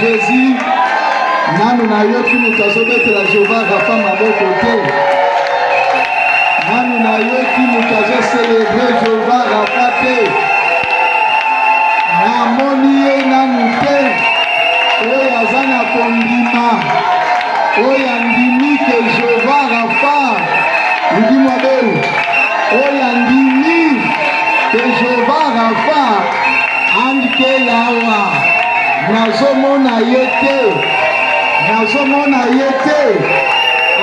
Jésus, nanu na yo ki mutu azobetela Jehova Rafa maboko te. Nanu na yo ki mutu azocelebre Jehova Rafa te. Namoni ye nanu te. Oyo aza na kondima, oyo andimi ke Jehova Rafa ludi mwabeu, oyo andimi ke Jehova Rafa andike yawa. Nazomona yete,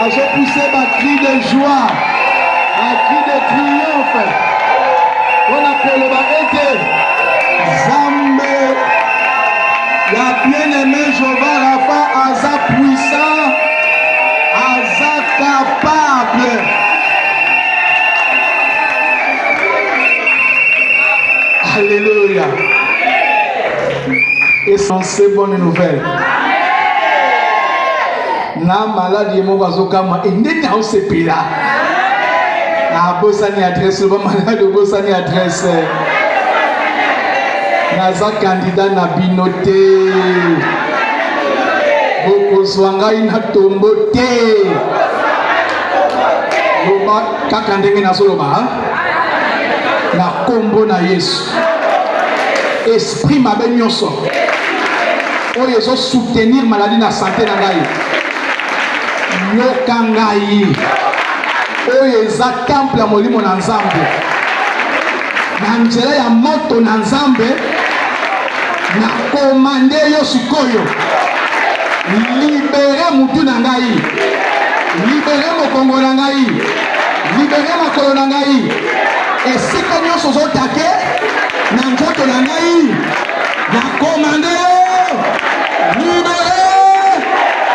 azopousse ba cri de joie, ba cri de triomphe. On appelle ba ete, Zambe, ya bien-aimé Jehova Rafa, aza puissant, aza capable. Alléluia. Et c'est bonne nouvelle. Na maladie mo bazokama endeni a osepela. Na bosani adresse ba malade bosani adresse. Na za candidat na binote. Boko swanga ina tombote. Loba kaka ndenge na soloba. Na kombo na Yesu. Esprit mabe nyonso. Oyo ezo soutenir maladie na santé na ngai. Yoka ngai. Oyo eza temple ya molimo na Nzambe. Na nzela ya moto na Nzambe. Na komande yo sikoyo. Libere mutu na ngai. Libere mokongo na ngai. Libere makolo na ngai. Esika nyonso zotake. Na nzoto na ngai. Na komande yo. Libéré!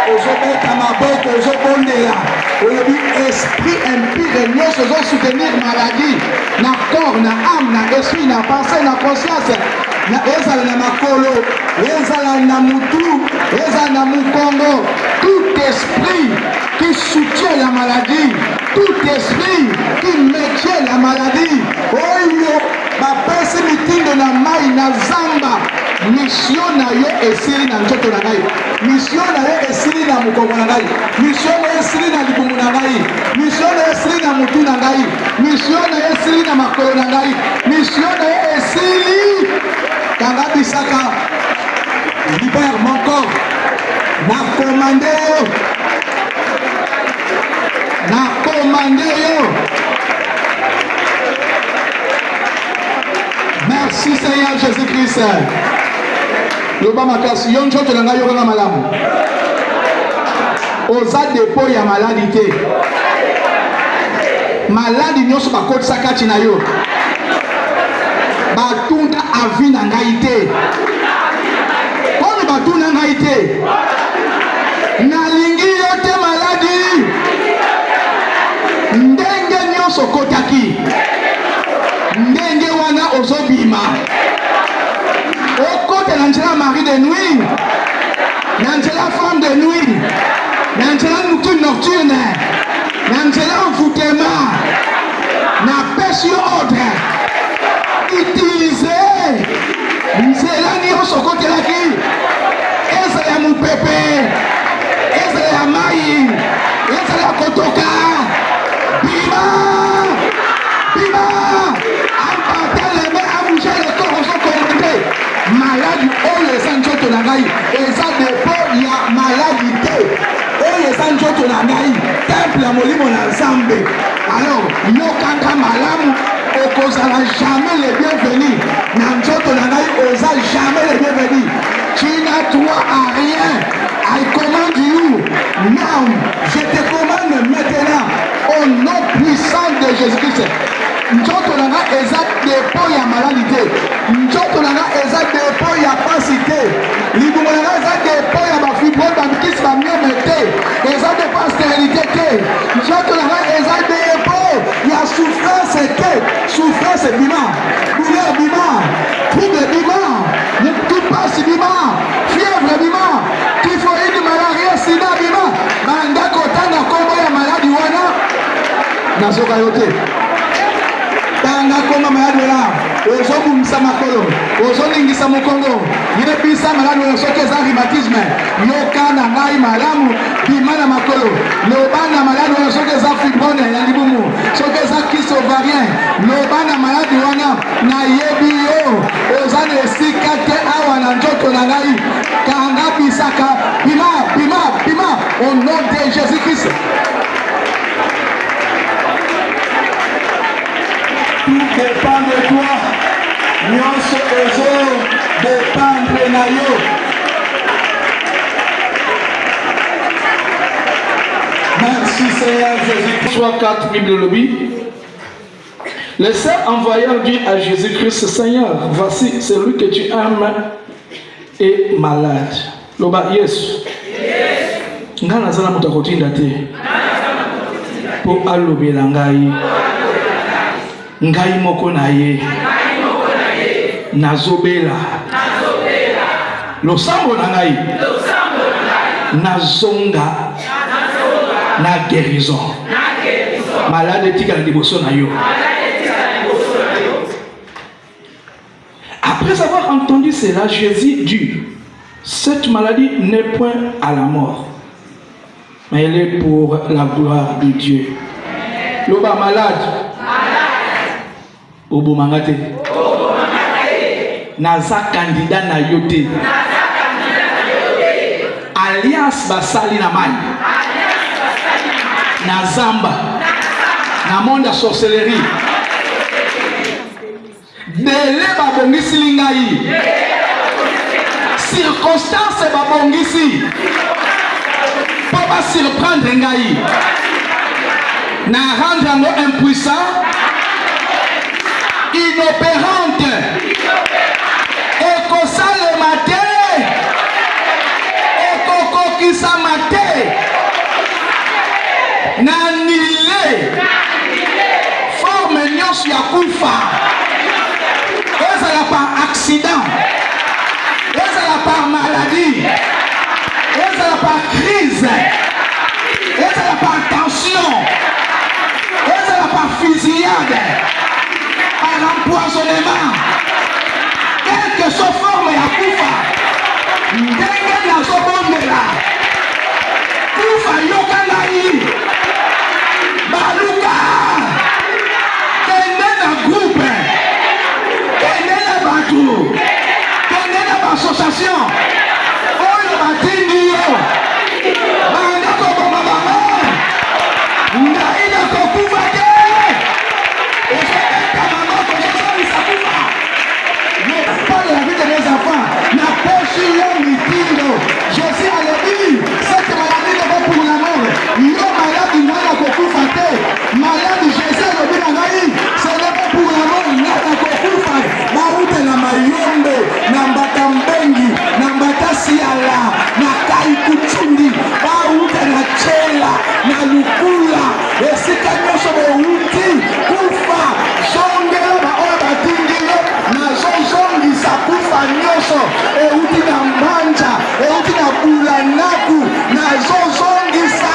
Ozobeta maboko, ozobondela. Oyebi esprit impur nyonso ozo soutenir maladie. Na corps, na âme, na esprit, na pensée, na conscience. Na ezala na makolo, ezala na mutu, ezala na mukongo. Tout esprit qui soutient la maladie, tout esprit qui maintient la maladie. Oyo, bapesi mitindo na mai na zamba. Mission na yo esili na nzoto na ngai. Mission na yo esili na mukongo na ngai. Mission na yo esili na libumu na ngai. Mission na yo esili na mutu na ngai. Mission na yo esili na makolo na ngai. Mission na yo esili kanga bisaka. Libère mon corps. Na commandé yo. Na commandé yo. Merci Seigneur Jésus-Christ. Loba makasi yo njoto na ngai yokanga malamu. Oza dépôt ya maladie te. Maladie nyonso bakotisa kati na yo. Batunda avi na ngai te. Komi batunda ngai te. Nalingi yo te maladie. Ndenge nyonso kotaki. Ndenge wana ozobima. Okote na nzela mari de nuit, na nzela femme de nuit, na nzela nocturne, na nzela envoûtement, na pesi ordre. Utiliser nzela nyonso okotelaki, ezala ya mupepe, ezala ya mai, ezala ya kotoka. Bima, bima, ampatele me amouche le corps ozo commandé. Maladie oyo eza nzoto na ngai eza depo ya maladie na ngai temple ya molimo na nzambe. Alors yokanga malamu, okozala jamais le bienvenu na nzoto na ngai, oza jamais le bienvenu. Tu n'as droit à rien. I commande you now. Je te commande maintenant au nom puissant de Jésus-Christ. Nzoto nanga eza dépôt ya maladie. Nzoto nanga eza dépôt ya pasité. Libumo nanga eza dépôt ya bafibrose bamikisi bamieme te. Eza dépôt ya stérilité te. Nzoto nanga eza dépôt ya souffrance te. Souffrance bima, douleur bima, trouble bima, tout passe bima, fièvre bima, typhoïde, malaria, sida bima. Banda kotanga kombo ya maladi wana nazoka yo te. Tanga koma maladi wala ozobumisa makolo, ozolingisa mokongo, yebisa maladi wala soki eza rhumatisme, yoka na ngai malamu bima na makolo. Loba na maladi wala soki eza fibrone ya libumu, soki eza kyste ovarien, loba na maladi wana nayebi yo oza na esika te awa na nzoto na ngai. Kanga bisaka bima bima bima au nom de Jésus-Christ. Tout dépend de toi. Nyonso ezo dépendre na yo. Merci Seigneur Jésus. Soit 4 Bible lobby. Le Saint envoyeur dit à Jésus-Christ, Seigneur, voici celui que tu aimes est malade. Loba Yesu. Nga nazala moto akotinda te. Po alobela ngai. Ngai moko na ye. Nazobela. Losambo na ngai. Nazonga. Na guérison. Malade tika na liboso na yo. Après avoir entendu cela, Jésus dit, cette maladie n'est point à la mort, mais elle est pour la gloire de Dieu. Loba malade. Obo mangate. Naza candidat na yote. Alliance basali na mai. Na zamba. Na monde sorcellerie. Dele babongisi lingai. Circonstance babongisi. Papa surprendre ngai. Na rendre ngo impuissant. Inopérante. Ekosale mate. Ekokokisa mate. Nanile. Forme nyonso ya kufa. Ezala par accident. Ezala par maladie. Ezala par crise. Ezala par tension. Ezala par fusillade. Par empoisonnement. Quelle que soit forme ya kufa. Ndenge nazobondela. Kufa yoka ngai. Baluka. Kende na groupe. Kende na batu. Kende na association. Oyo batindi yo. Banda koboma bango. Ngai na kokufa te. Ezobeta bango kozosalisa kufa. Parle la vie de mes enfants. Na poche yo mitindo. Jésus a dit, cette maladie n'est pas pour la mort. Yo malade mwana kokufa te. Malade Jésus a dit na ngai, ce n'est pas pour la mort. Nana kokufa. Baute na mayombe, na mbata mbengi, na mbata siala, na kai kuchundi. Baute na chela, na lukula. Esika nyosho beuti, kufa. Shongela baola batindile, na zonzongisa kufa nyosho. Euti na mbanja, euti na bulanaku, na zonzongisa.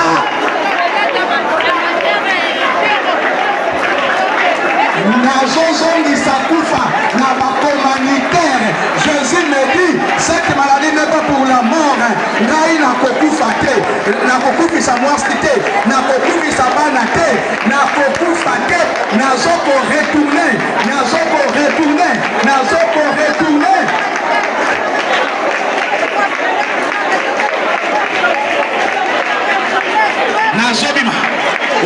Nazozongisa kufa na bakomanitaire. Jésus me dit, cette maladie n'est pas pour la mort. Ngai na kokufa te, na kokufisa mwasi te, na kokufisa bana te, na kokufa te, nazoko retourner, nazoko retourner, nazoko retourner.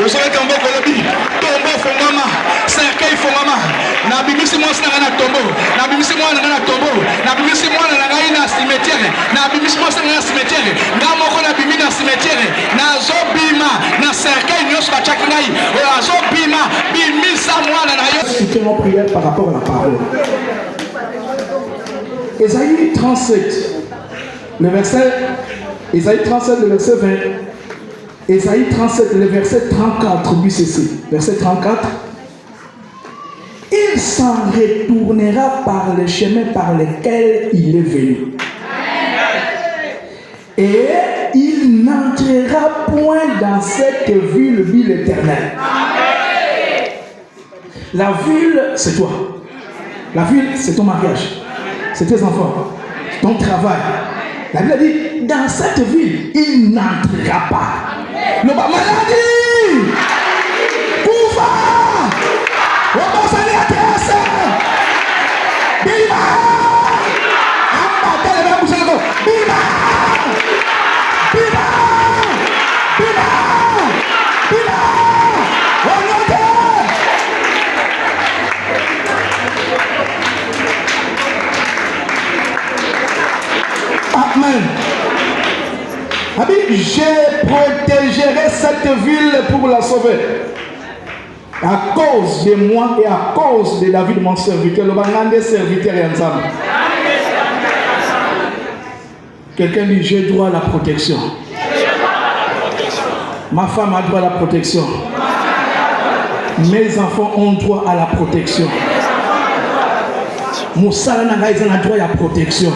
Osola kambo kolobi. Tombo fongama. Cercueil fongama. Na bimisi moi na tombo. Na bimisi moi na tombo. Na bimisi moi na ngai na cimetière. Na bimisi moi na cimetière. Na moko na bimi na cimetière. Na zobima na cercueil nyos ba chaki ngai. O zobima bimisa moi na yo. C'était mon prière par rapport à la parole. Ésaïe 37, le verset, Ésaïe 37, le verset 20, Ésaïe 37, le verset 34, dit ceci, verset 34, il s'en retournera par le chemin par lequel il est venu. Et il n'entrera point dans cette ville, dit l'Éternel. La ville, c'est toi. La ville, c'est ton mariage. C'est tes enfants. Ton travail. La Bible dit, dans cette ville, il n'entrera pas. Le bas maladie. Pouva. On va s'aller à terre. Bima. Amba, telle même bouche là. Bima. Bima. Bima. Bima. On entend. Amen. Je protégerai cette ville pour la sauver. À cause de moi et à cause de David, mon serviteur. Le banane des serviteurs et ensemble. Quelqu'un dit, j'ai droit à la protection. Ma femme a droit à la protection. Mes enfants ont droit à la protection. Moussala n'a droit à la protection.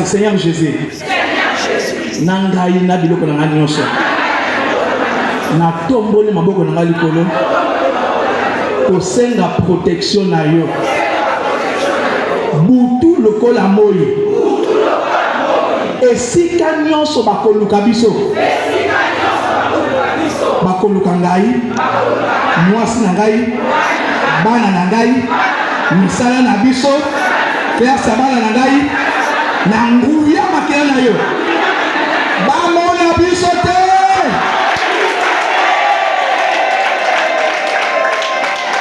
Seigneur Jésus, nangai na biloko na nyonso na tomboli maboko na likolo kosenga protection na yo butu lokola moyi esika nyonso bakoluka biso bakoluka ngai mwasi na ngai bana na ngai misala na biso klasa bana na ngai na nguya makela na yo bamona biso te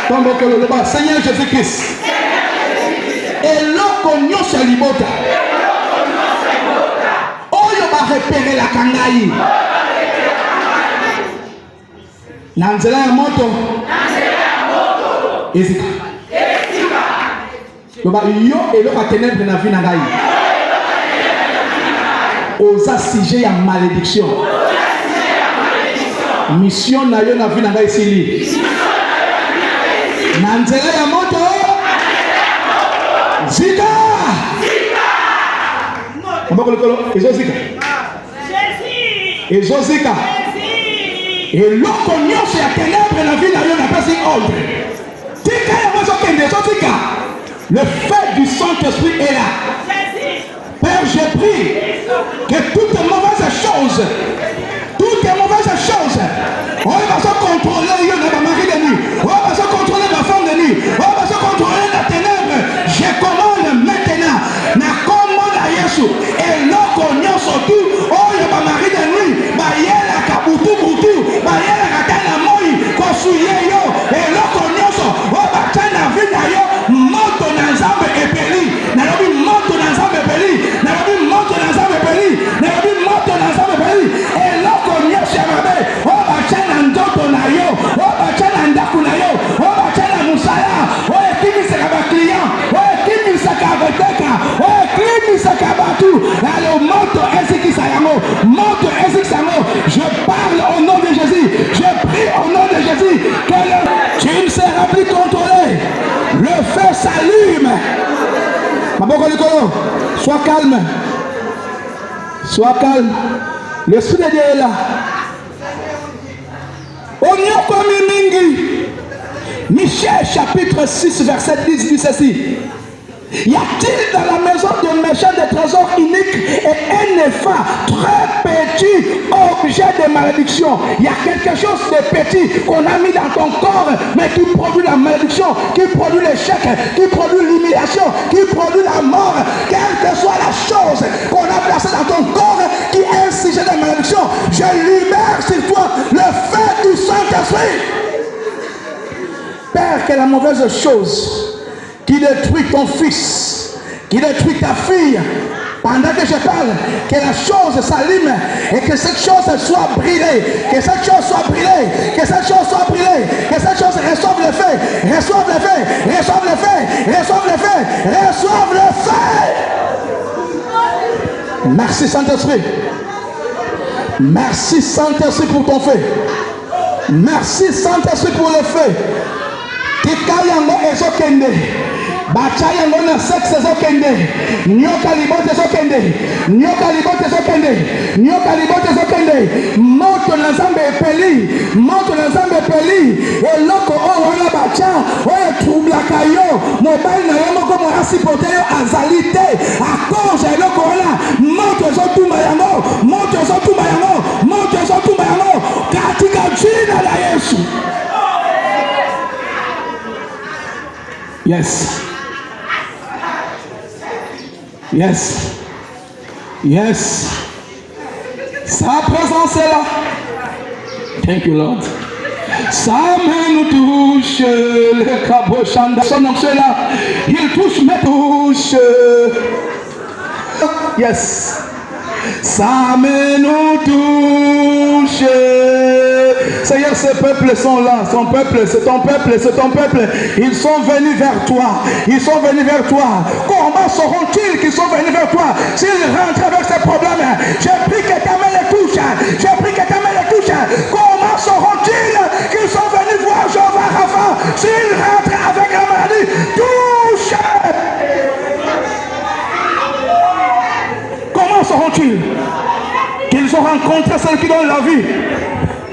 tombo kololoba Seigneur Jésus-Christ eloko nyonso ya libota oyo barepérelaka ngai na nzela ya moto ezika loba yo eloko ya ténèbre na vie na ngai aux assijets à malédiction. Mission na yo na vie na ngai sili. Na nzela ya moto. Zika. Mboko lokolo ezozika. Ezozika. Eloko nyonso ya ténèbre na vie na yo na pasi ordre. Tika ya mozo kende ezozika. Le feu du Saint-Esprit est là. Père, je prie que toutes les mauvaises choses, on va se contrôler, ma mari de nuit, on va se contrôler ma femme de nuit, on va se contrôler la ténèbre. Je commande maintenant, na commande à Yesu, et l'oko nyonso tu, oh ma mari de nuit, ba yela kabutu butu, ba yela katana moi, kosuye yo, et l'oko nyonso, oh ba tana vina yo, moto na nzambe epeli, na lobi moto na nzambe epeli, na lobi moto na nzambe epeli, na lobi moto na nzambe epeli, et l'oko nyonso ya mabe, oh ba tana ndoto na yo, oh ba tana ndaku na yo, oh ba tana musala, oh ekimisaka ba client, oh ekimisaka beteka, oh ekimisaka batu, alors moto ezikisa yango, moto ezikisa yango, je parle au nom de Jésus, je prie au nom de Jésus, que tu ne seras plus contrôlé, le feu s'allume. Maboko likolo, sois calme, sois calme, l'esprit de Dieu est là. Onyoko mingi. Michel chapitre 6 verset 10 dit ceci. Y a-t-il dans la maison de méchant des trésors uniques et un effet très petit objet de malédiction? Il y a quelque chose de petit qu'on a mis dans ton corps, mais qui produit la malédiction, qui produit l'échec, qui produit l'humiliation, qui produit la mort. Quelle que soit la chose qu'on a placée dans ton corps qui est un sujet de malédiction, je libère sur toi Saint-Esprit. Père, que la mauvaise chose qui détruit ton fils, qui détruit ta fille, pendant que je parle, que la chose s'allume et que cette chose soit brûlée, que cette chose soit brûlée, que cette chose soit brûlée, que cette chose reçoive le feu, reçoive le feu, reçoive le feu, reçoive le feu, reçoive le feu. Merci Saint-Esprit. Merci Saint-Esprit pour ton feu. Merci Saint-Esprit pour le feu. Tikayango ezokende. Bachayango na sexe ezokende. Nyoka libote ezokende. Nyoka libote ezokende. Nyoka libote ezokende. Moto na Nzambe epeli. Moto na Nzambe epeli. Eloko oyo wana bacha oyo troublaka yo. Mobali na yo moko mwasi pote yo azali te. Akoja eloko wana. Moto ezotumba yango. Moto ezotumba yango. Moto ezotumba yango. Katika jina la Yesu. Yes. Yes. Yes. Sa présence est là. Thank you, Lord. Sa main nous touche. Le cabochanda. Son nom c'est là. Il touche, mais touche. Yes. Sa main nous touche. Seigneur, ces peuples sont là. Son peuple, c'est ton peuple, c'est ton peuple. Ils sont venus vers toi. Ils sont venus vers toi. Comment sauront-ils qu'ils sont venus vers toi s'ils rentrent avec ces problèmes? J'ai pris que ta main les touche. J'ai pris que ta main les touche. Comment sauront-ils qu'ils sont venus voir Jéhovah Rapha s'ils rentrent avec la maladie? Touche. Comment sauront-ils qu'ils ont rencontré celle qui donne la vie?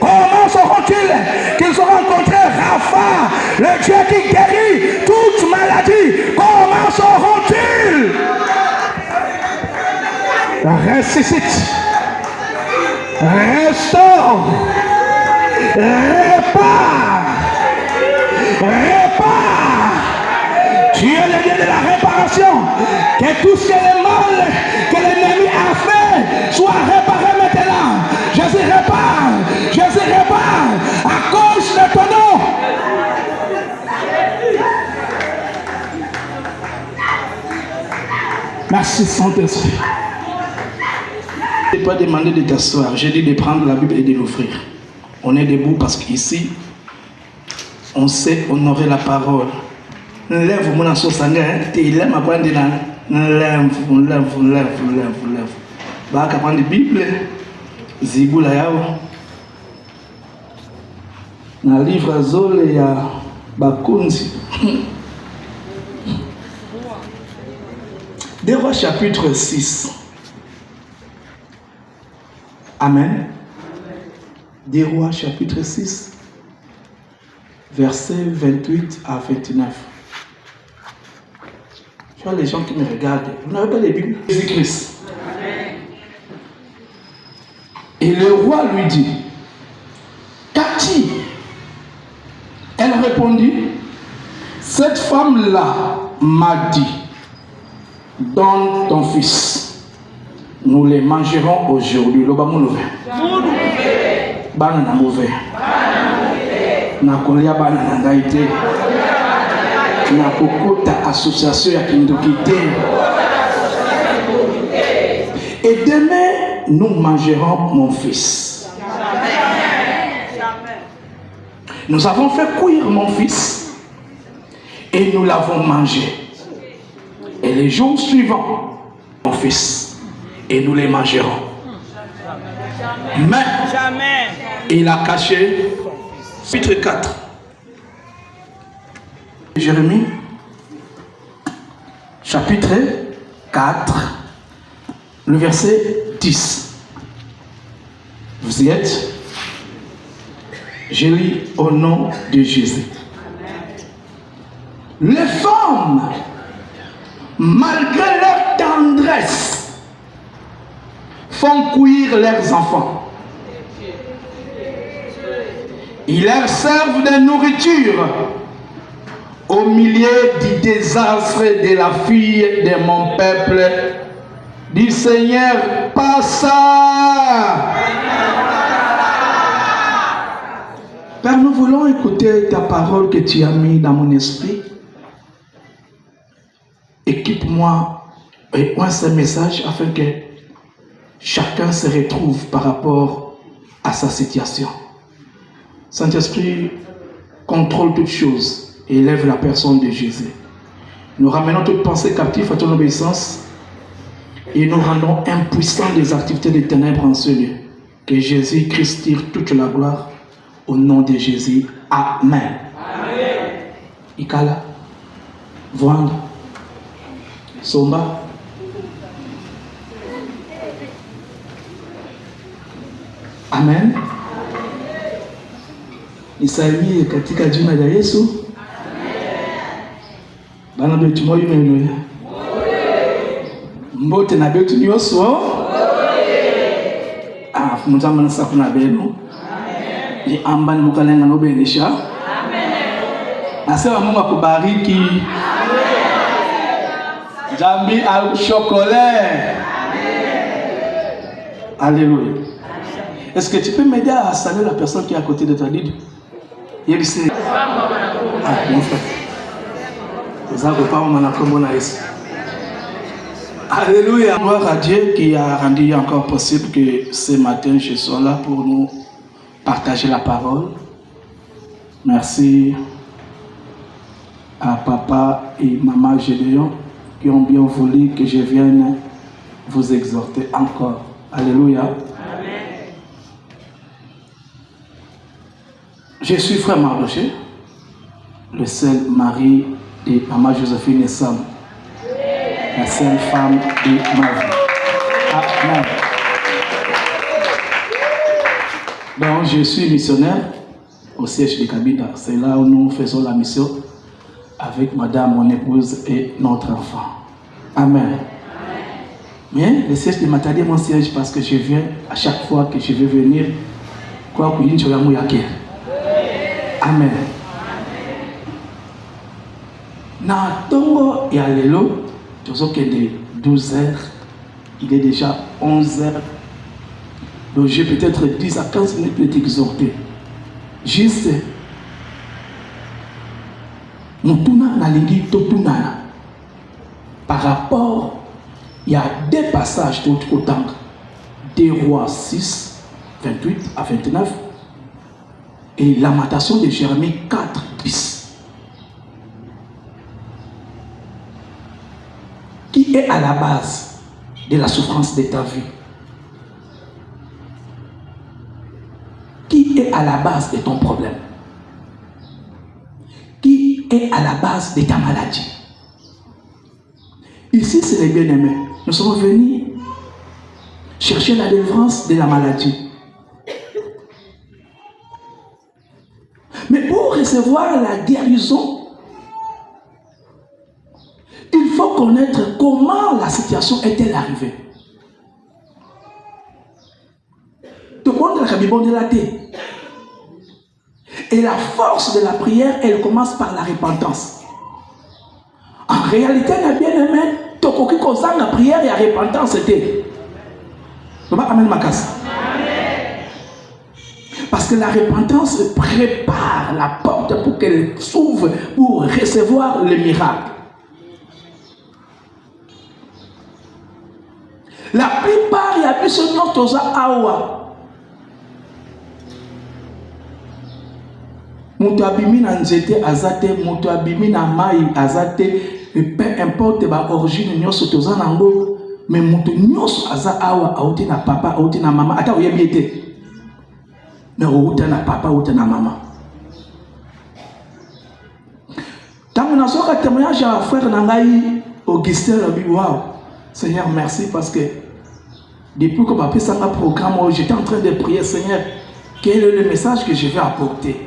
Comment sauront-ils qu'ils ont rencontré Rapha, le Dieu qui guérit toute maladie? Comment sauront-ils? Ressuscite, restaure, répare, répare. Tu es le Dieu de la réparation. Que tout ce qui est mal que l'ennemi a fait soit réparé maintenant. Jésus répare. Jésus répare à cause de ton nom. Merci Saint-Esprit. Je n'ai pas demandé de t'asseoir. J'ai dit de prendre la Bible et de l'offrir. On est debout parce qu'ici, on sait honorer la parole. Lève mon assossanga, tu lèves ma pointe de la lève. Bah, quand on dit Bible, Ziboula yao. Na livre Zole ya Bakunzi. Des Rois chapitre 6. Amen. Des Rois chapitre 6. Versets 28 à 29. Je vois les gens qui me regardent. Vous n'avez pas les Bibles? Jésus-Christ. Et le roi lui dit, qu'as-tu? Elle répondit, cette femme-là m'a dit, donne ton fils. Nous les mangerons aujourd'hui. Le bas mauvais. Banana mauvais. Nakolia banana gaïté. Nakokota association ya kindokité. Et demain, nous mangerons mon fils. Nous avons fait cuire mon fils et nous l'avons mangé. Et les jours suivants, mon fils, et nous les mangerons. Mais il a caché, chapitre 4. Jérémie, chapitre 4, le verset 10. Vous y êtes? Je lis au nom de Jésus. Les femmes, malgré leur tendresse, font cuire leurs enfants. Ils leur servent de nourriture au milieu du désastre de la fille de mon peuple. Du Seigneur, passe. Père, nous voulons écouter ta parole que tu as mis dans mon esprit. Équipe-moi et un seul message afin que chacun se retrouve par rapport à sa situation. Saint-Esprit, contrôle toutes choses et élève la personne de Jésus. Nous ramenons toute pensée captive à ton obéissance et nous rendons impuissants les activités des ténèbres en ce lieu. Que Jésus-Christ tire toute la gloire au nom de Jésus. Amen. Amen. Ikala, Voanda, Somba. Amen. Nisalimie katika jina la Yesu. Bana betu moyo mwenye. Mbote na betu nyoso. Mutama na sakuna benu. Ni ambani mukalenga no benisha. Amen. Nasema Mungu akubariki. Amen. Jambi au chocolat. Amen. Alléluia. Est-ce que tu peux m'aider à saluer la personne qui est à côté de toi? Dis. Il dit. Mon frère. Vous avez pas mon Yesu. Alléluia. Gloire à Dieu qui a rendu encore possible que ce matin je sois là pour nous partager la parole. Merci à papa et maman Gédéon qui ont bien voulu que je vienne vous exhorter encore. Alléluia. Amen. Je suis frère Mardoché, le seul mari de maman Joséphine et Sam. La seule femme de ma vie. Amen. Donc, je suis missionnaire au siège de Kabila. C'est là où nous faisons la mission avec madame, mon épouse et notre enfant. Amen. Mais le siège de Matadi est mon siège parce que je viens à chaque fois que je vais venir. Quoi qu'il y ait un Amen. Na tongo ya lelo. De 12 heures, il est déjà 11 heures. Donc j'ai peut-être 10 à 15 minutes pour t'exhorter. Juste, Mutuna Nalingi Totuna. Par rapport, il y a des passages de l'autre côté. 2 Rois 6, 28 à 29. Et Lamentation de Jérémie 4, 10. Qui est à la base de la souffrance de ta vie? Qui est à la base de ton problème? Qui est à la base de ta maladie? Ici, c'est les bien-aimés. Nous sommes venus chercher la délivrance de la maladie. Mais pour recevoir la guérison, il faut connaître comment la situation est-elle arrivée. Tout le monde a la tête. Et la force de la prière, elle commence par la repentance. En réalité, la bien-aimé, tout ce qui concerne la prière et la repentance, c'était. Parce que la repentance prépare la porte pour qu'elle s'ouvre pour recevoir le miracle. La plupart, il y a plus de notre awa. Mutu abimi na nzete azate, mutu abimi na mai azate, peu importe ba origine nyoso toza nango, mais mutu nyoso aza awa auti na papa, auti na mama, ata oyebi ete. Mais auti na papa, auti na mama. Tant que nous avons témoignage à frère Nangaï, Augustin, wow. Seigneur, merci parce que depuis que ma fait un programme, j'étais en train de prier, Seigneur, quel est le message que je vais apporter?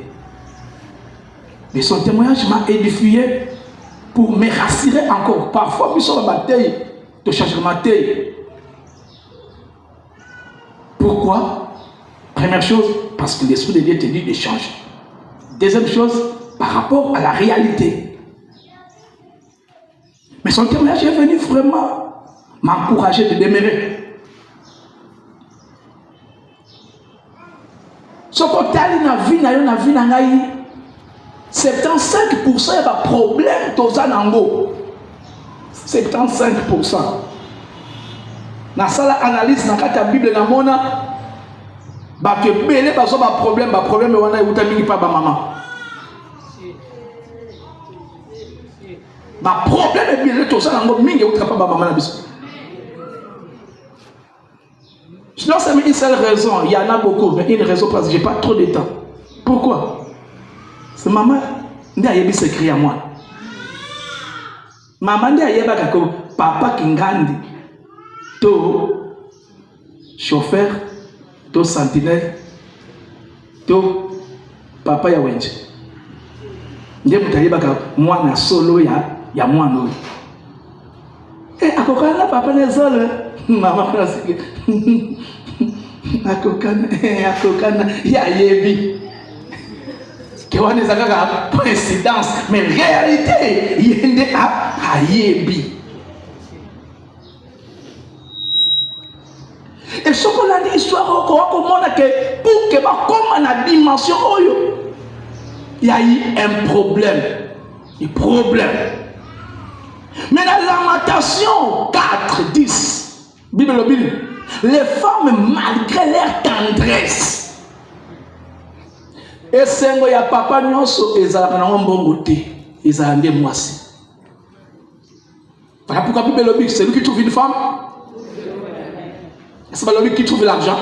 Mais son témoignage m'a édifié pour me rassurer encore. Parfois, nous sommes en bataille de changement. Pourquoi? Première chose, parce que l'Esprit de Dieu te dit de changer. Deuxième chose, par rapport à la réalité. Mais son témoignage est venu vraiment m'encourager de demeurer. Ce que tu na vie na ngai 75% ya ba problème toza nango 75%. Na sala analyse na kati ya Bible na mona ba ke belé ba so ba problème wana euta mingi pa ba maman. Ba problème belé toza nango mingi euta pa ba maman na biso. Sinon, c'est une seule raison. Il y en a beaucoup, mais une raison parce que je n'ai pas trop de temps. Pourquoi? C'est maman, elle a s'écrit à moi. Maman, elle a dit papa qui ngandi, to chauffeur, to sentinelle, to papa ya wenje. Ndiye mutayeba moi na solo ya mwana. Akokana papa na solo. Maman français akokana ya yebi ke wana zaka coïncidence mais réalité yende a yebi et ce qu'on a dit histoire ko mona que pour que ba comme na dimension oyo il y a eu un problème. Mais dans Lamentation 4:10 Bible, les femmes malgré leur tendresse et sengo ya papa nyonso ezalaka na mbongo te ezalande mwasi. Voilà pourquoi Bible lobi celui qui trouve une femme, c'est pas lui qui trouve l'argent.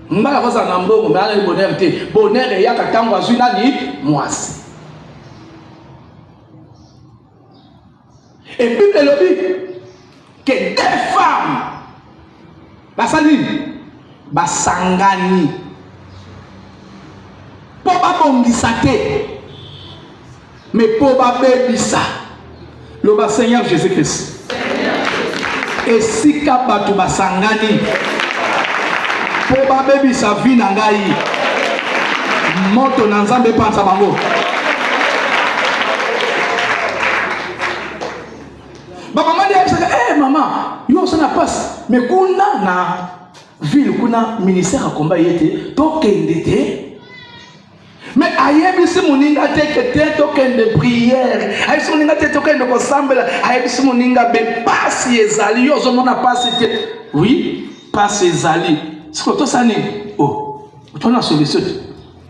Non. Mbala koza na mbongo mais ala bonheur te. Bonheur ya katango azuna ni mwasi. Et Bible lobi que des femmes basali basangani po babongisa te mais po babebisa le Seigneur Jésus-Christ et si ka batu basangani po babebisa vie na ngai moto na Nzambe panza bango. Maman dit maman, yo ça n'a pas mais kuna na ville kuna ministère a combat yete tokende te mais ayebi si moninga te que token de prière ayebi si moninga te token de ensemble ayebi si moninga be passe ezali yo zo mona passe te oui passe ezali ce que to sani oh to na solution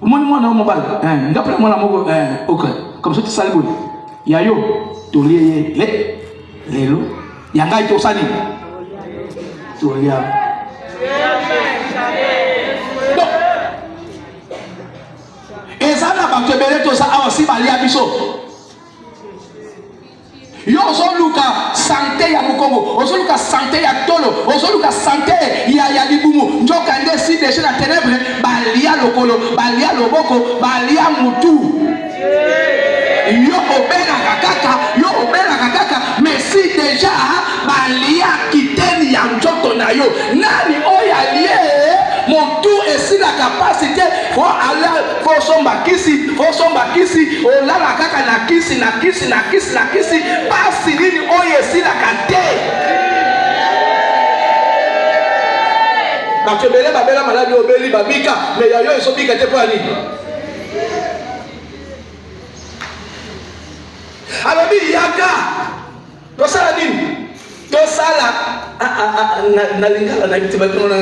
moni mwana mobile ngaple mwana moko OK comme ça tu sali boy ya yo to lié lelo yanga ito sani tolia ezana ba tebele to sa awasi balia biso yo ozoluka santé ya mukongo ozoluka santé ya tolo ozoluka santé ya libumu njoka nde si déjà na ténèbres balia lokolo balia loboko balia mutu yo obelaka kaka mais si déjà balia kiteni ya njoto na yo nani oya lié mon tout et si la capacité faut aller faut somba kisi olala kaka na kisi pasi nini oya si la kate bakebele babela maladi obeli babika mais ya yo esobika te po ani. Alors il yaka tosala nini tosala na lingala na bitima tona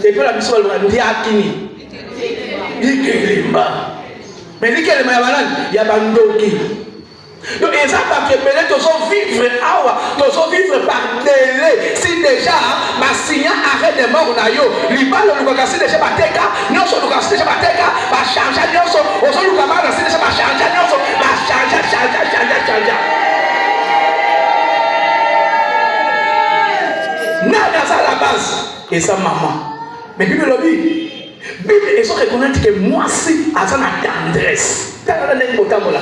epola biso balwa ndiakini ikelimba mais nikelema ya banani ya bandoki donc eza bakebele tozovivre awa tozovivre par délai si déjà basinya arrêt de mort na yo libala olukaka si déjà bateka nyonso olukaka si déjà bateka bacharge nyonso ozoluka bana si déjà bacharge nyonso bacharge nada ça la base et ça maman mais Bible lobi Bible ils sont reconnaître que moi si azana tendresse tala na ngo tambola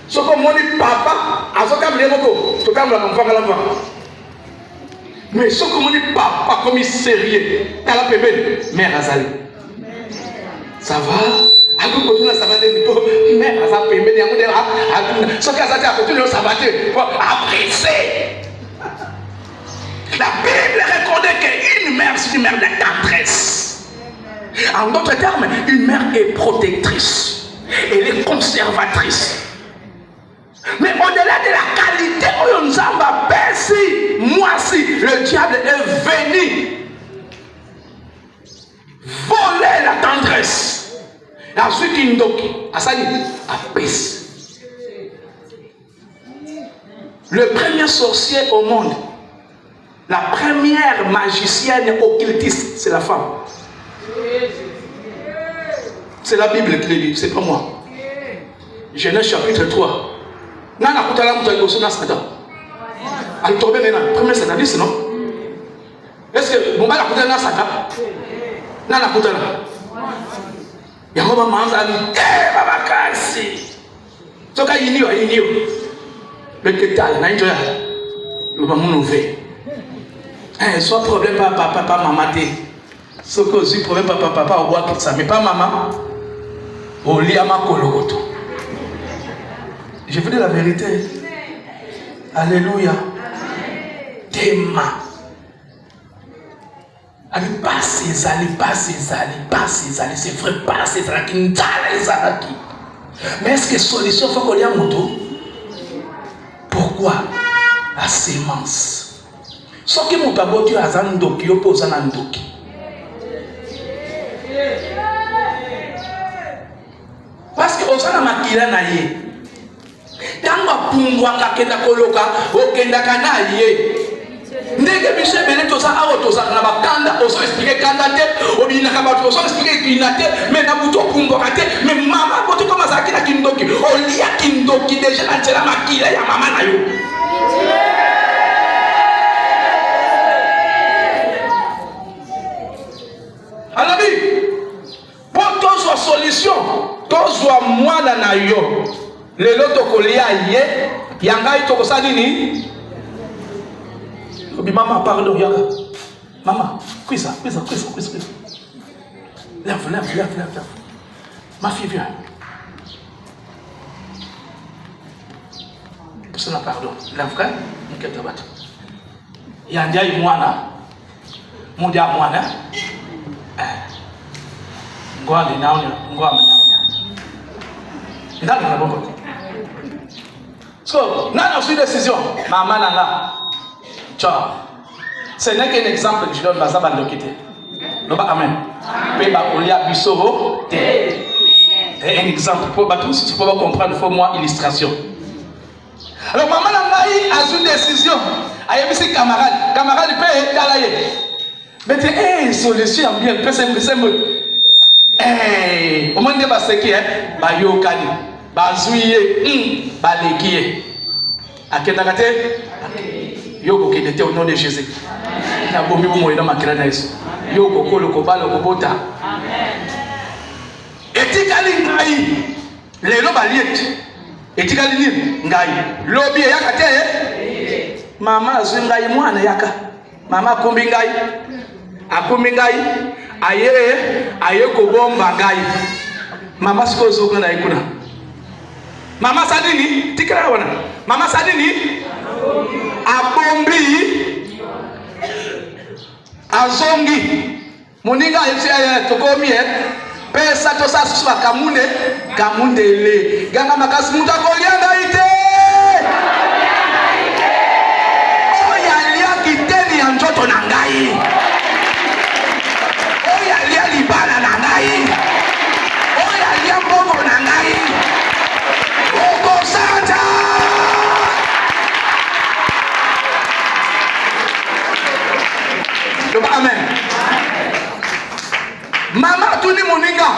soko moni papa azoka mlemoko to kamla mfanga la mais soko moni papa comme sérieux tala pembeni mère azali ça va ako kotuna sabate ndipo mère azali pembeni yango de soko azali akotuna sabate pour apprécier. La Bible reconnaît qu'une mère, c'est une mère de tendresse. En d'autres termes, une mère est protectrice. Elle est conservatrice. Mais au-delà de la qualité, moi si le diable est venu voler la tendresse, la suite indoki, asali, apes. Le premier sorcier au monde, la première magicienne occultiste, c'est la femme. C'est la Bible qui le dit, c'est pas moi. Genèse chapitre 3. Nana kutala mutali osona Satan. Al tobe mena, premier sataniste non? Est-ce que bon la kutala na Satan? Nana kutala. Yango ba manza ni baba kasi. Toka yiniyo. Beketala na njoya. Le ba munove. Soit problème papa maman té. Ce que aussi problème papa au bois tout ça, mais pas maman. Au lit à ma kologoto. Je vous dis la vérité. Alléluia. Tema. Ali passe, c'est vrai, passe, mais est-ce que solution faut qu'on y a moto? Pourquoi? La sémence. Ce qui m'a pas dit à Zandoki, oppose à Nandoki. Parce que on s'en a maquillé naïe. Tanga pungwa kakenda koloka, okenda kanaïe. Ndege bise bene toza awo toza na bakanda, oso expliquer kanda te, obina kaba oso expliquer kinate, mais na buto pungwa kate, mais mama boto kama zaki na kindoki, olia kindoki déjà na tela maquillé ya mama na yo. Alabi, pour toute solution, tozwa mwana na yo. Lelo tokolia ye, yangai tokosa nini? Obi mama pardon yaka. Mama, cuisa. Lève. Ma fille viens. Pousse na pardon. Lève frère, n'inquiète pas. Yandia y mwana. Mondia mwana. Ngoa le naonya, ngoa manaonya. Ndani na bongo. So, nana suis décision. Maman nana. Ciao. Ce n'est qu'un exemple que je donne. Bazaba ndokite. Loba amen. Peba olia bisoro. Un exemple pour tous pour comprendre. Il faut moi illustration. Alors maman nana a une décision. Ayebi ses camarades. Camarades peut talaye. Mais tu solution bien. Peut simple. Au moins de baseki ba yokani. Bazouye, balekiye. Aketakate, yoko kedete au nom de Jésus. Na bombi mo ina makira na Yesu. Yoko kolo ko balo ko bota. Amen. Etikali ngai. Lelo baliet. Etikali ni ngai. Lobi yakate. Mama azwi ngai mwana yaka. Mama kumbi ngai. Akumbi ngai. Aye ko bomba ngai. Mama sikozo kuna ikuna. Mama sadini, tikira wana. Mama sadini, abombi, azongi. Moninga isi tokomi pesa to sa suba kamunde le. Ganga makasi muta kolianga ite. Oya lia kiteni ya njoto na ngai. Oya lia libala na ngai. Oya lia mbongo na ngai. Amen. Mama tuni moninga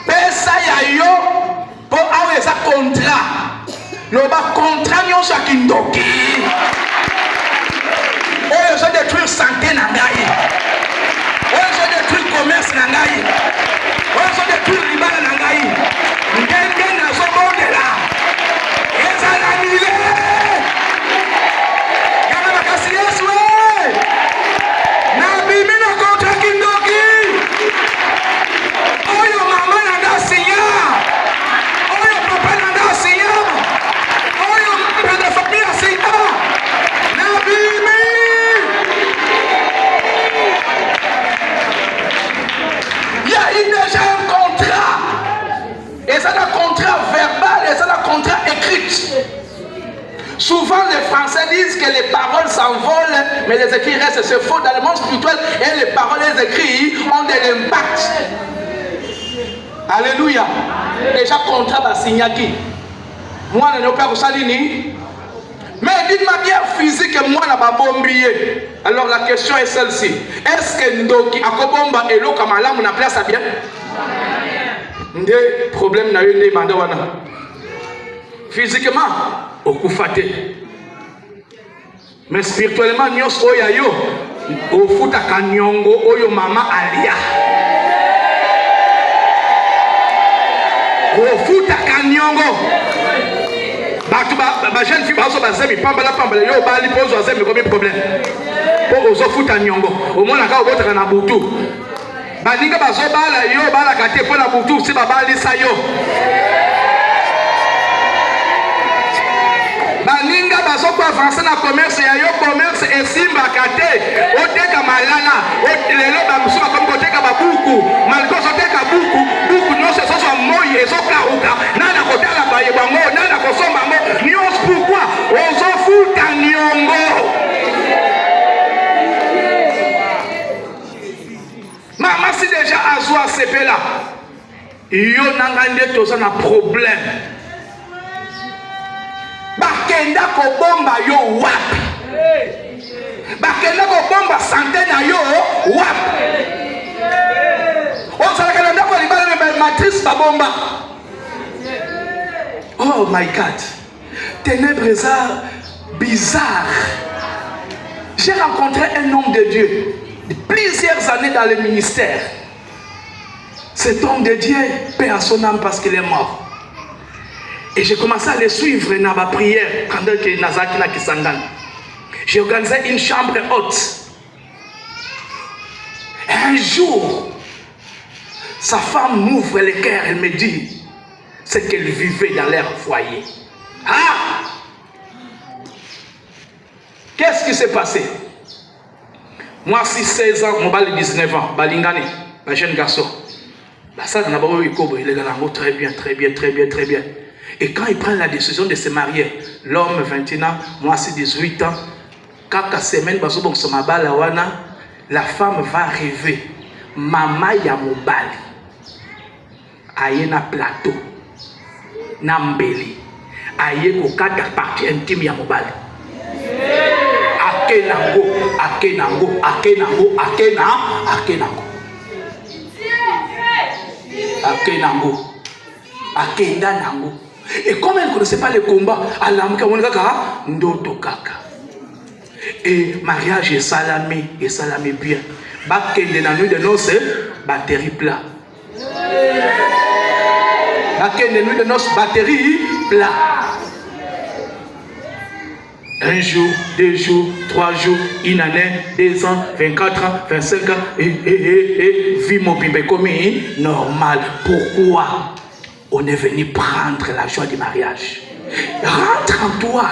pesa ya yo po awe sa contrat. Loba contrat nyo sa kindoki. Oyo so détruire santé na ngai. Oyo so détruire commerce na ngai. Oyo so détruire libala na ngai. Ngenge na so bondela. Eza na nile. Yana makasi Yesu. Souvent les Français disent que les paroles s'envolent, mais les écrits restent. C'est faux. Dans le monde spirituel, et les paroles et les écrits ont de l'impact. Alléluia. Déjà contrat va signer qui? Moi, je n'ai pas salini. Mais d'une manière physique, moi, je n'ai pas bombier. Alors la question est celle-ci. Est-ce que Ndoki Akobomba et Lokamala, on a place à bien? Des problèmes n'a eu des mandats. Physiquement, au coup faté. Mais spirituellement, nyos oyayo, au foot à kanyongo, oyo mama alia. Au foot à kanyongo. Ma jeune fille, yo bali pose oisem, mais combien de problèmes? Pour aux foot à nyongo. Au moins, on a un na butu. Baninga bazo bala yo bala kate pour la butu, si babali sa yo. Baninga bazo ko avancer na commerce ya yo commerce et simba kate oteka malala lelo ba musuma comme koteka babuku malko zoteka buku nyose soso moyi ezokaruka nana kotala baye bango nana kosomba ngo nyos pourquoi ozofuta nyongo mama si déjà azwa sepela yo nanga nde toza na problème. Bakenda kobomba yo wapi? Bakenda kobomba santé na yo wapi? On s'arrête là ndako libala matrice babomba. Oh my God. Ténèbres bizarre. J'ai rencontré un homme de Dieu de plusieurs années dans le ministère. Cet homme de Dieu paie à son âme parce qu'il est mort. Et j'ai commencé à les suivre dans ma prière pendant que Nazaki na Kisandan. J'ai organisé une chambre haute. Un jour, sa femme m'ouvre le cœur, elle me dit ce qu'elle vivait dans leur foyer. Ah! Qu'est-ce qui s'est passé? Moi, si 16 ans, mon bal 19 ans, Balingane, un jeune garçon. Ça, il est très bien, très bien, très bien, très bien. Et quand il prend la décision de se marier, l'homme 21 ans, moi c'est 18 ans, quelques semaines, la femme va rêver. Maman ya mobali. Aye na plateau. Na mbeli. Aye ko kata partie intime ya mobali. Akenango, akenango, akenango, akenango. Akenango. Akenda nango. Et comme elle ne connaissait pas le combat, elle a dit kaka. Et mariage est salamé bien. Bakende na nuit de noces, batterie plat. Bakende nuit de noces, batterie plat. Un jour, 2 jours, 3 jours, une année, 2 ans, 24 ans, 25 ans, et vie mon bébé comme normal. Pourquoi? On est venu prendre la joie du mariage. Rentre en toi.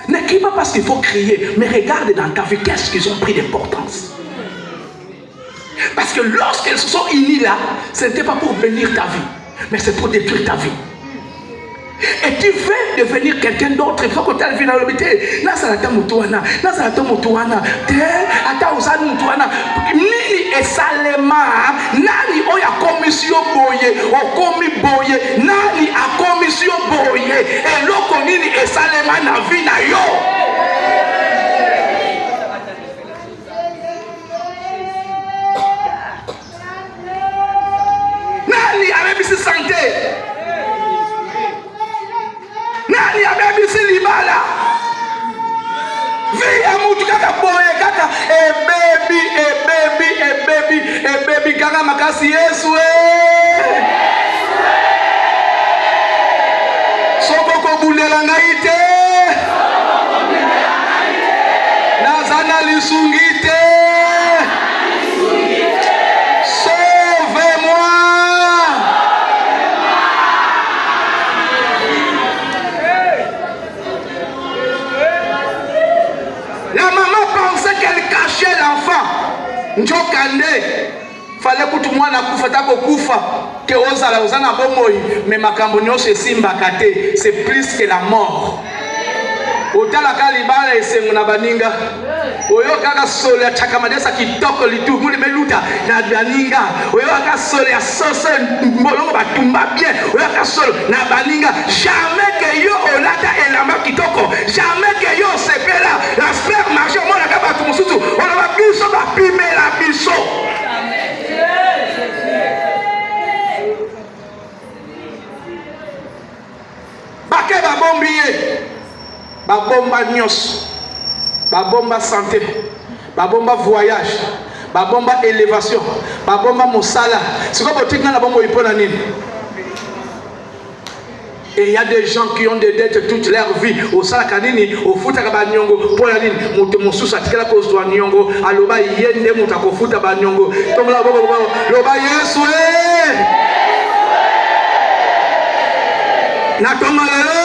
Ne crie pas parce qu'il faut crier, mais regarde dans ta vie qu'est-ce qu'ils ont pris d'importance. Parce que lorsqu'ils se sont unis là, ce n'était pas pour bénir ta vie, mais c'est pour détruire ta vie. Et tu veux devenir quelqu'un d'autre, il faut que tu aies la vie dans l'hôpital. Nazarata mutuana, Nazarata mutuana, ata usani mutuana. Nini esalema, nani oya commission boye, o komi boye, nani a commission boye, et loko nini esalema na vie na yo. Nani a même si santé. Nani amebisi libala? Via mutu kaka boye kaka baby kaka makasi Yesu Soko ko bulela ngai te. Nazana lisungi te. Njokande fallait que tout le monde a kufa tako kufa que ozala ozana bomoi mais makambo nyose simba kate c'est plus que la mort. otalaka libala esengo na baninga oyokaka solo ya chakamadesa kitoko litu muli meluta na baninga oyokaka solo ya sose mbolongo batumba bien oyokaka solo na baninga jamais que yo olata elamba kitoko jamais que yo sepela la sper marché mona ka batu mususu ona ba biso ba pimela biso bake babombi ye babomba nyos babomba santé babomba voyage babomba élévation babomba mosala siko botikna na bombo ipona nini. Et il y a des gens qui ont des dettes toute leur vie. Au salakanini, au futa kabanyongo, pour la ligne, mon sous à tikela cause de nyongo, à l'oba yende moutako futa banyongo. Donc là, l'oba yesoué. Natongalelo.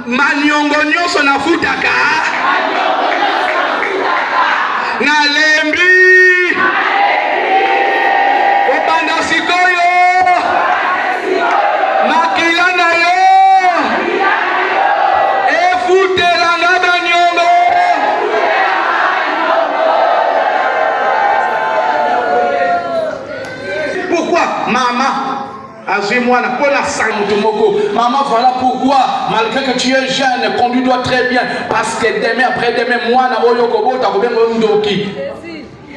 Ma nyongo nyoso na futaka. Na lembi. Obanda sikoyo. Makila na yo efutela nga banyongo pourquoi maman azui mwana pona sang mutu moko maman voilà pourquoi malgré que tu es jeune conduis-toi très bien parce que demain après demain mwana oyo kobota kobenga ndoki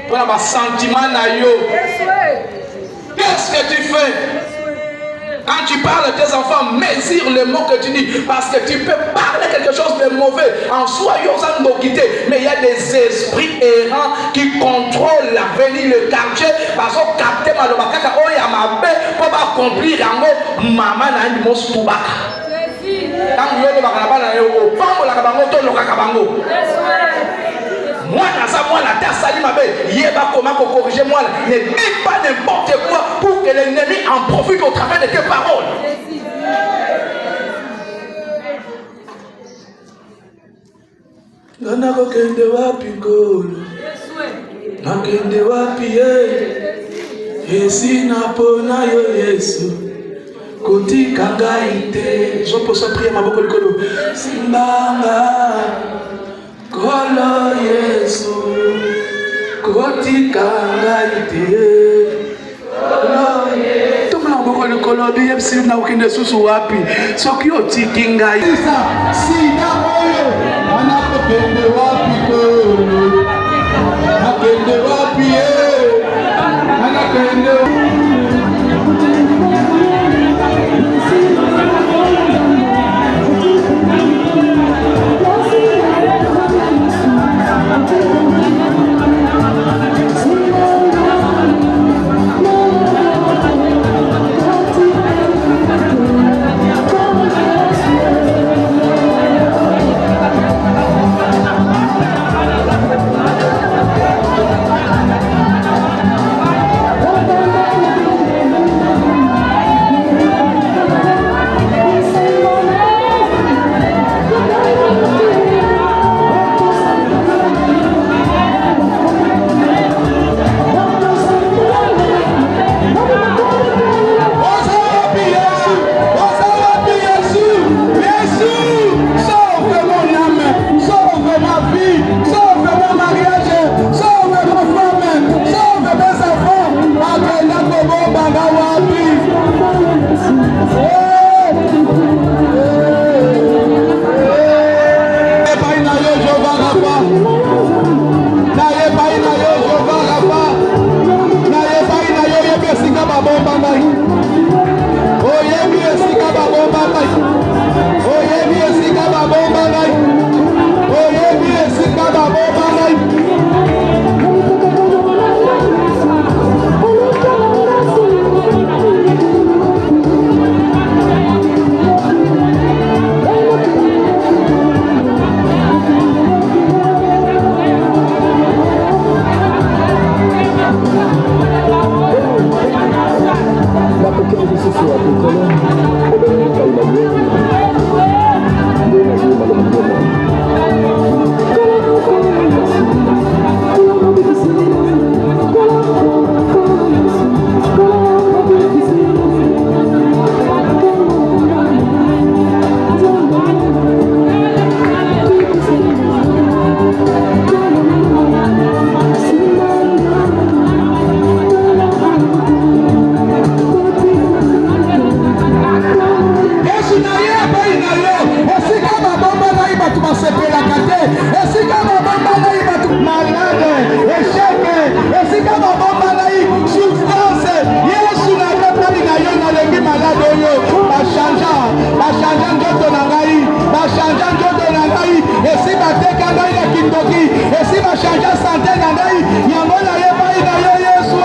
pona ba sentiment na yo. Qu'est-ce que tu fais? Quand tu parles à tes enfants, mesure les mots que tu dis. Parce que tu peux parler quelque chose de mauvais. En soi, mais il y a des esprits errants qui contrôlent l'avenir, le quartier. Parce que capter malobakaka, oh ya mabe, pour accomplir yango, maman na ndi mosubaka. Tant que yo bakana na yo, pango la kabango to lo kabango. Moi, moi, la tasse sali ma belle, yeba comment corriger moi. Ne dis pas n'importe quoi pour que l'ennemi en profite au travers de tes paroles. Nana kokende wapi kolo, nakende wapi ye, esi na pona yo Yesu, kotika ngai te. Je peux prier ma boko likolo. Simbanga. Kolo Yesu, kotika ngai te. Kolo Yesu. Tumla boko likolo biye bisi na ukinde susu wapi. Soki otiki ngai. Sina oyo, anakende wapi kolo. Nakende wapi ye. Anakende wapi. Sisi wa kikolo, ndio na yeye. Ndio na yeye. échec, et si quand on va malade, souffrance, Yesu na repari na yo na lengi malade yo, ba chanja njoto na ngai, ba chanja njoto na ngai, et si ba teka ngai na kindoki, et si ba chanja santé na ngai, yango na repari na yo Yesu.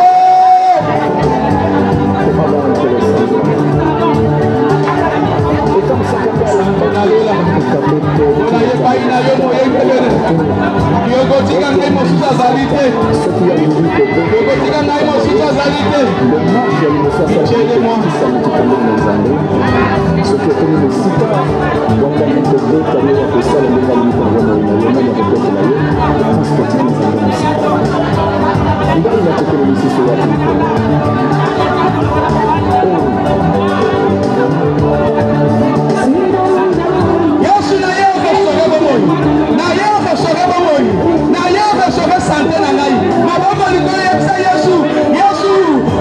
Yokotika ngai mosusu azali te. Yokotika ngai mosusu azali te. Tiens-moi. Soki okomi mosika wanga mitobeta yo ya kosala ndenge alingi kongona na yo nani akokota na yo transportiki nzambe mosika ngai nakokolo lisusu wapi likolo Yesu na ye okosore bomoi, na ye okosore bomoi, na ye okosore sante na ngai. Maboko likolo yebisa Yesu, Yesu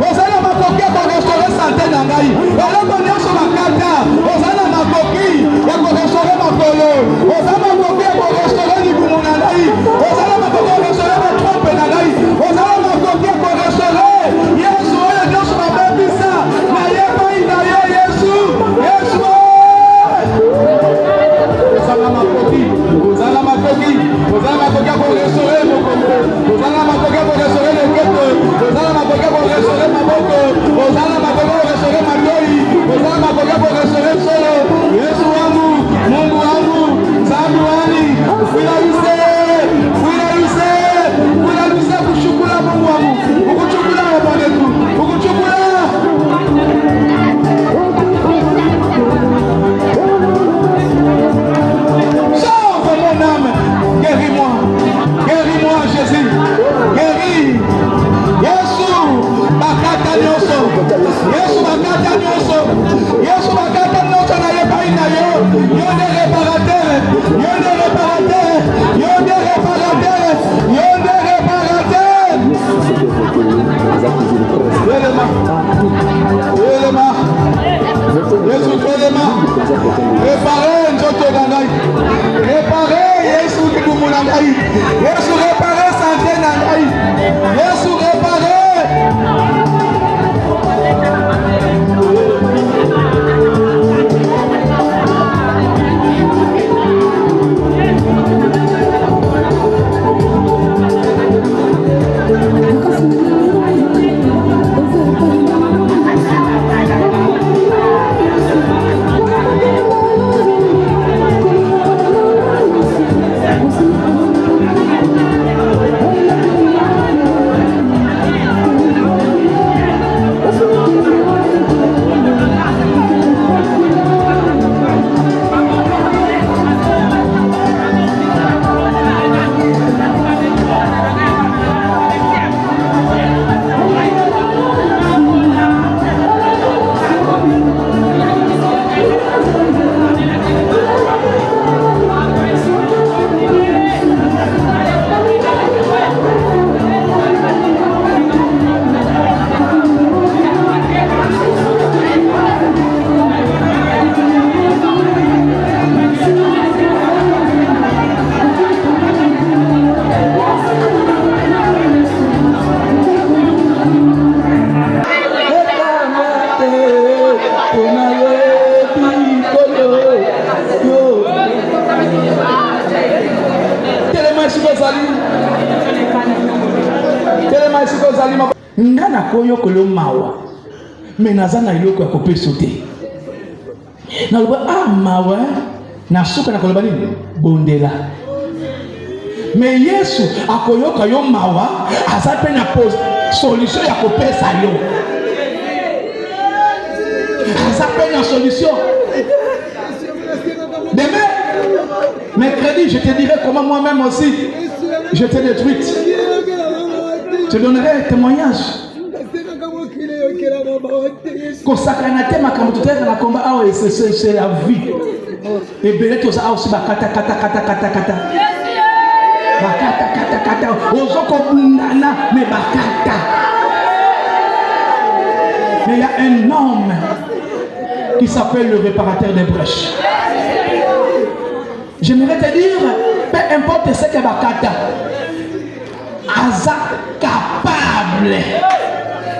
ozala makoki ya korestore sante na ngai. Eloko nyonso makata, ozala makoki ya korestore makolo, ozala makoki ya korestore libumu na ngai, ozala makoki ya korestore matrompe na ngai, ozala makoki ya korestore Yesu oyo nyonso mabebisa na ye pai na yo Yesu, Yesu. Ozala makoki ya korestore mokongo, ozala makoki ya korestore loketo, ozala makoki ya korestore maboko, ozala makoki ya korestore matoi, ozala makoki ya korestore solo. Yesu wangu, Mungu wangu, Nzambe wani, kushukula Mungu wangu, ukuchukula wapanetu, ukuchukula. Sauve mon âme, guéris-moi Jésus, guéris. Yesu bakata nyonso, Yesu bakata nyonso, Yesu bakata nyonso na yepai na yo, yo nde réparateur, yo nde réparateur, yo nde réparateur, yo nde réparateur. Elema, Yesu elema, réparer nzoto na ngai, réparer Yesu libumu na ngai, Yesu réparer santé na ngai, Yesu réparer. Nga na koyo kolo mawa me naza na iloko ya kopeso te naloba mawa na suka na koloba nini bondela me Yesu akoyoka yo mawa aza pe na solution ya kopesa yo, aza pe na solution. Demain mercredi je te dirai comment moi-même aussi je t'ai détruite. Je te donnerai un témoignage. Consacranate makambo tuteka na komba awa c'est la vie. Et belé to sa aussi bakata kata. Bakata. Ozoko bundana me bakata. Mais il y a un homme qui s'appelle le réparateur des brèches. J'aimerais te dire, peu importe ce que bakata. aza capable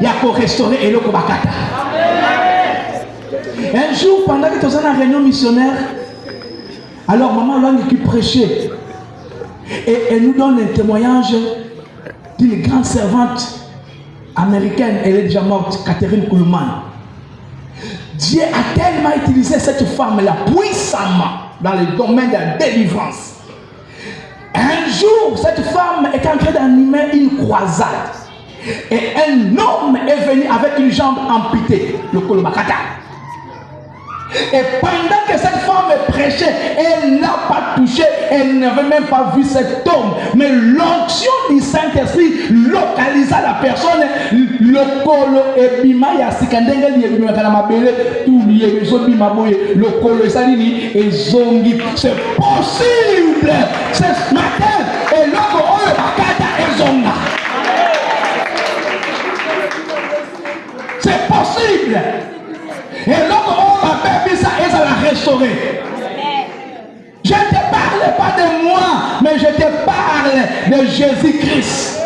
ya ko restaurer eloko bakata. Un jour, pendant que tu es dans une réunion missionnaire, alors maman Langue qui prêchait, et elle nous donne un témoignage d'une grande servante américaine, elle est déjà morte, Catherine Kuhlman. Dieu a tellement utilisé cette femme-là puissamment dans le domaine de la délivrance. Un jour, cette femme est en train d'animer une croisade. Et un homme est venu avec une jambe amputée, le Kolobakata. Et pendant que cette femme prêchait, elle n'a pas touché, elle n'avait même pas vu cet homme. Mais l'onction du Saint-Esprit localisa la personne. Le colo et bima ya sikandenge liye bima kanamabele tout liye bima boye le colo et salini et zongi. C'est possible. C'est ce matin et l'autre oyo bakata et zonga. C'est possible. Et l'autre on va faire ça et ça l'a restauré. Je ne te parle pas de moi, mais je te parle de Jésus-Christ.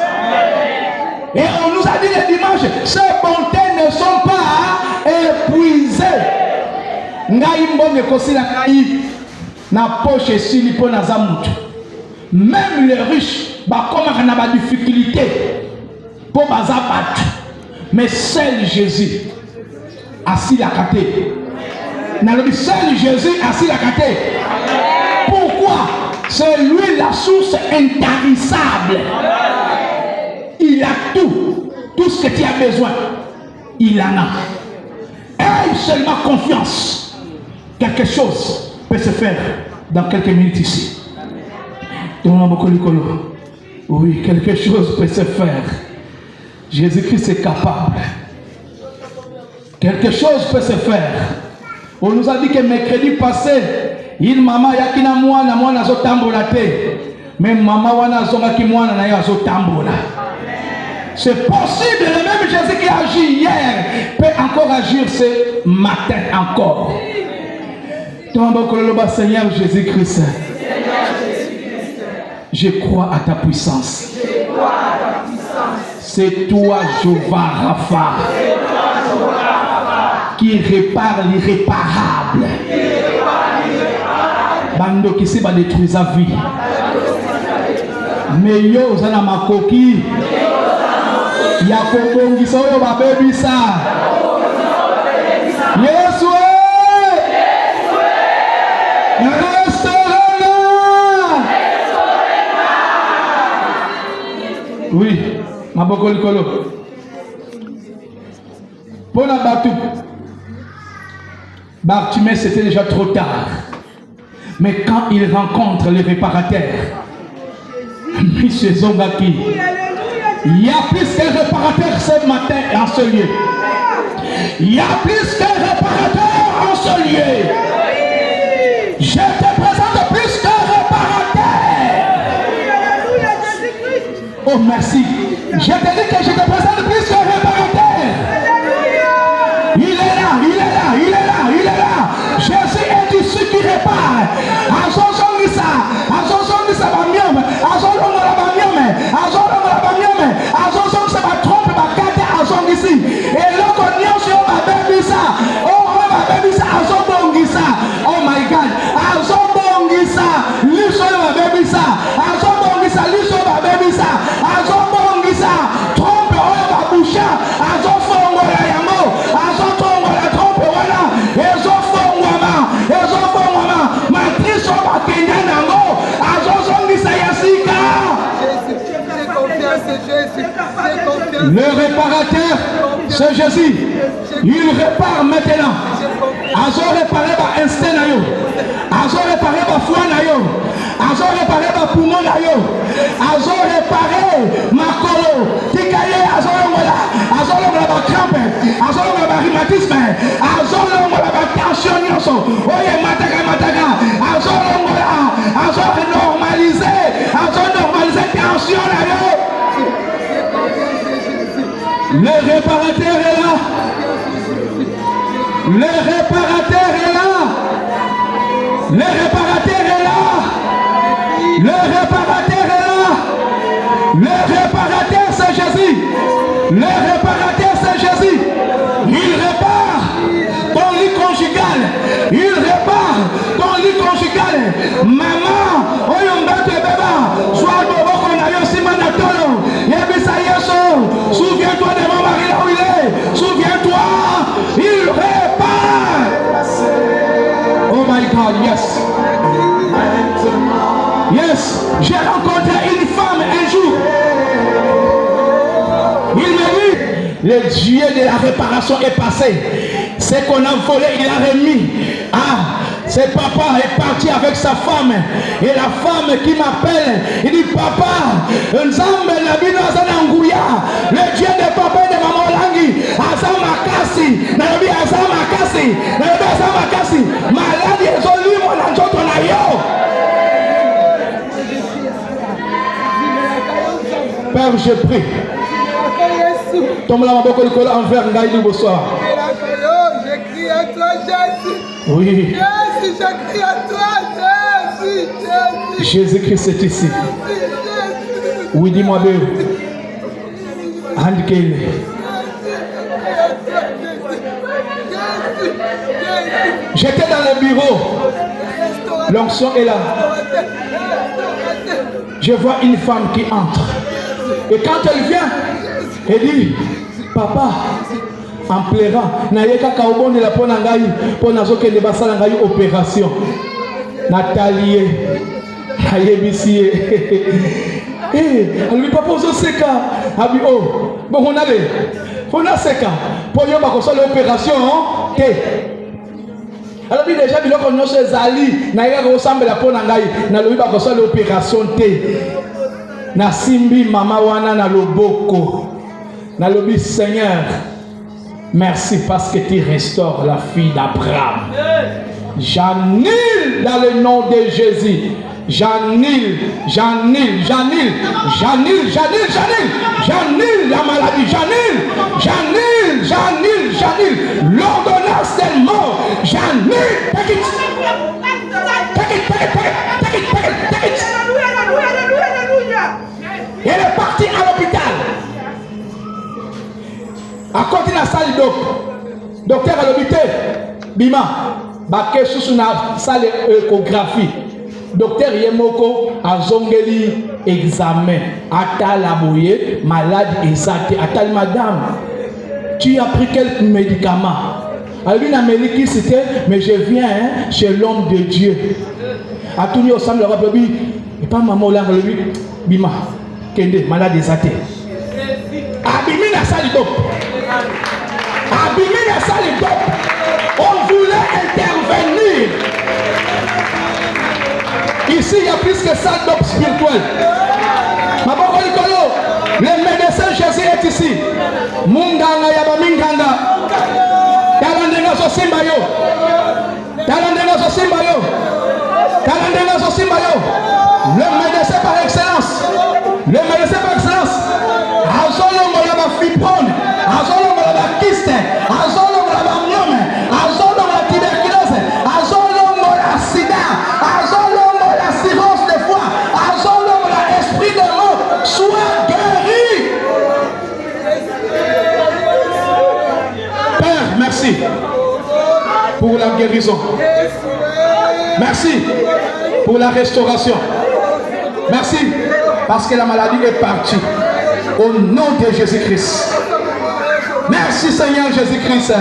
Et on nous a dit le dimanche, ces bontés ne sont pas épuisées. Même les riches, comme on a des difficultés pour battre. Mais seul Jésus assis la caté. Seul Jésus assis la caté. Pourquoi? C'est lui la source intarissable. Il a tout ce que tu as besoin. Il en a. Aie seulement confiance. Quelque chose peut se faire dans quelques minutes ici. Oui, quelque chose peut se faire. Jésus-Christ est capable. Quelque chose peut se faire. On nous a dit que mercredi passé, il maman yakina mwana zo tambola te. Même maman wana zonga ki mwana na yo zo tambola. C'est possible, le même Jésus qui a agi hier peut encore agir ce matin encore. Seigneur Jésus-Christ, je crois à ta puissance. C'est toi, Jéhovah Rapha, qui répare l'irréparable. Bando qui s'est détruit sa vie. Mais yo, ça n'a ma coquille. Ya kongongi soyo ba baby sa. Yesu oui, ma bokoli kolo. Pour la batou, Bartimée, c'était déjà trop tard. Mais quand il rencontre le réparateur, Monsieur Zongaki, il y a plus qu'un réparateur ce matin en ce lieu. Il y a plus qu'un réparateur en ce lieu. Je te présente plus qu'un réparateur. Oh merci. Je te dis que je te présente plus qu'un réparateur. Il est là, il est là, il est là, il est là. Jésus est ici qui répare. Oh my God. Le réparateur, c'est Jésus. Il répare maintenant. Azo réparer ba instinct na yo. Azo réparer ba foi na yo. Azo réparer ba poumon na yo. Azo réparer makolo. Tikaye azo ngola. Azo ngola ba crampe. Azo ngola ba rhumatisme. Azo ngola ba tension nyonso. Oye mataka. Azo ngola. Azo normaliser. Azo normaliser tension na yo. Le réparateur est là. Le réparateur est là. Le réparateur est là. Le réparateur est là. Le réparateur Maman, oyo mbato ebeba, soit boboko na yo sima na tolo. Yebisa Yesu, souviens-toi de mon mari là où il est. Souviens-toi, il répare. Oh my God, yes. Yes, j'ai rencontré une femme un jour. Il me dit, le Dieu de la réparation est passé. Ce qu'on a volé, il a remis. Ah, c'est papa est parti avec sa femme. Et la femme qui m'appelle, il dit, papa, Nzambe na bino azana nguya. Le Dieu de papa et de maman Langi, azama kasi. Nabi azama kasi. Nabi azama kasi. Maladi ezoli mona njoto na yo. Père, je prie. Tombe la maboko likolo envers ngai du bonsoir. Je crie à toi, Jésus. Oui. Jésus, je crie à toi, Jésus, Jésus. Jésus-Christ est ici. Oui, dis-moi bien. Handkele. J'étais dans le bureau. L'onction est là. Je vois une femme qui entre. Et quand elle vient, elle dit, papa, en pleurant, naïka kaobone la pona ngai, pona zoke ne basala ngai opération. Nathalie, ayebisi. Eh, lui papa ozo seka. Abi oh, bon on allait. On a seka. Pour yo ba ko so l'opération, te. Alors lui déjà biloko nyonso ezali, naïka ko sambela pona ngai, na lui ba ko so l'opération te. Na simbi mama wana na loboko. Na lobi Seigneur, merci parce que tu restaures la fille d'Abraham. J'annule dans le nom de Jésus. J'annule la maladie. J'annule l'ordonnance de mort. J'annule. Take it. Elle est partie à l'hôpital. À côté de la salle de docteur à l'hôpital, Bima, Baké sous la salle d'échographie. Docteur Yemoko a zongeli examen. Atal aboye, malade exact. Atal madame, tu as pris quelques médicaments. Alors lui n'a médicé c'était, mais je viens chez l'homme de Dieu. A tout mis au sein de l'Europe, et pas maman là, lui, Bima, Kende, malade exact. Abimi la salle d'op. Abimi la salle d'op. On voulait intervenir. Ici, il y a plus que salle d'op spirituelle. Le médecin Jésus est ici. Munganga yaba minganga. Talandenga zosimba yo. Talandenga zosimba yo. Talandenga zosimba yo. Le médecin par excellence. Le médecin par excellence. Azolongo la fibrone. Azolongo la kyste. Azolongo la myome. Azolongo la tuberculose. Azolongo la sida. Azolongo la cirrhose de foie. Azolongo la esprit de mort. Sois guéri. Père, merci pour la guérison. Merci pour la restauration. Merci parce que la maladie est partie. Au nom de Jésus-Christ. Merci Seigneur Jésus-Christ.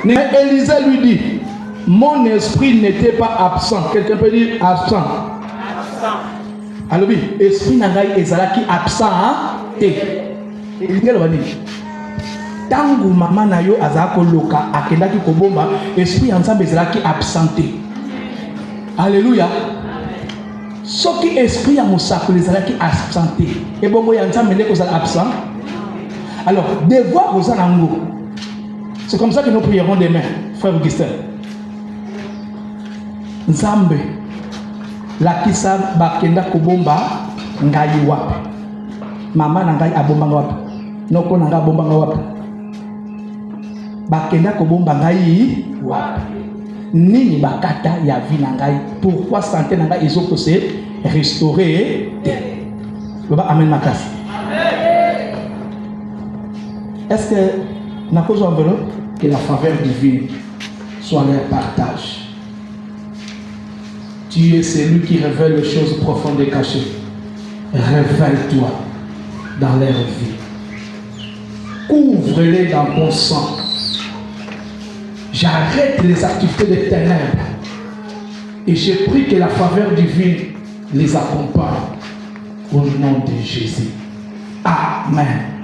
Mais Élisée lui dit, mon esprit n'était pas absent. Quelqu'un peut dire absent. Alors oui, esprit nangai ezalaki absent. Élisée va dire, tangu mama na yo azako loka akendaki kobomba, esprit ensemble ezalaki absenté. Alléluia. Ce qui esprit à Moussakou les qui absenté. Et bon, moi, il y a absent. Alors, devoir aux anangos. C'est comme ça que nous prierons demain, frère Augustin. Nzambe, la kisa bakenda kobomba ngai wapi. Mama nangai abomba wapi. Noko nanga bomba wapi. Bakenda kobomba ngai wapi. Nini bakata ya vie nangai. Pourquoi santé nangai ezoko se restaurer. Amen makasi. Est-ce que nous avons que la faveur divine soit leur partage? Tu es celui qui révèle les choses profondes et cachées. Révèle-toi dans leur vie. Couvre-les dans ton sang. J'arrête les activités des ténèbres. Et j'ai pris que la faveur divine les accompagne. Au nom de Jésus. Amen.